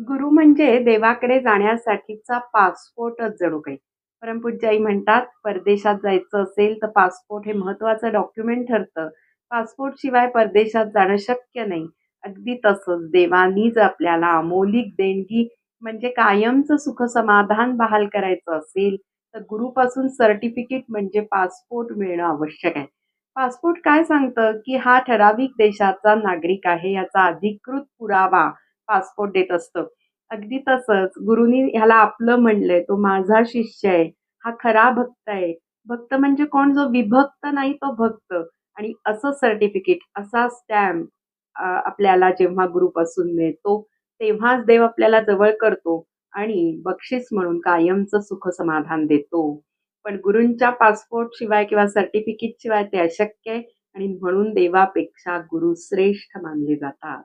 गुरु म्हणजे देवाकडे जाण्यासाठीचा पासपोर्टच जणू काही. परमपूज्य आई म्हणतात, परदेशात जायचं असेल तर पासपोर्ट हे महत्त्वाचं डॉक्युमेंट ठरतं. पासपोर्ट शिवाय परदेशात जाणं शक्य नाही. अगदी तसंच देवानीच आपल्याला अमौलिक देणगी म्हणजे कायमचं सुखसमाधान बहाल करायचं असेल, तर गुरुपासून सर्टिफिकेट म्हणजे पासपोर्ट मिळणं आवश्यक आहे. पासपोर्ट काय सांगतं, की हा ठराविक देशाचा नागरिक आहे याचा अधिकृत पुरावा पासपोर्ट देत असतं. अगदी तसंच गुरुनी ह्याला आपलं म्हणलंय, तो माझा शिष्य आहे, हा खरा भक्त आहे. भक्त म्हणजे कोण? जो विभक्त नाही तो भक्त. आणि असं सर्टिफिकेट, असा स्टॅम्प आपल्याला जेव्हा गुरुपासून मिळतो, तेव्हाच देव आपल्याला जवळ करतो आणि बक्षीस म्हणून कायमचं सुख समाधान देतो. पण गुरूंच्या पासपोर्ट शिवाय किंवा सर्टिफिकेट शिवाय ते अशक्य आहे आणि म्हणून देवापेक्षा गुरु श्रेष्ठ मानले जातात.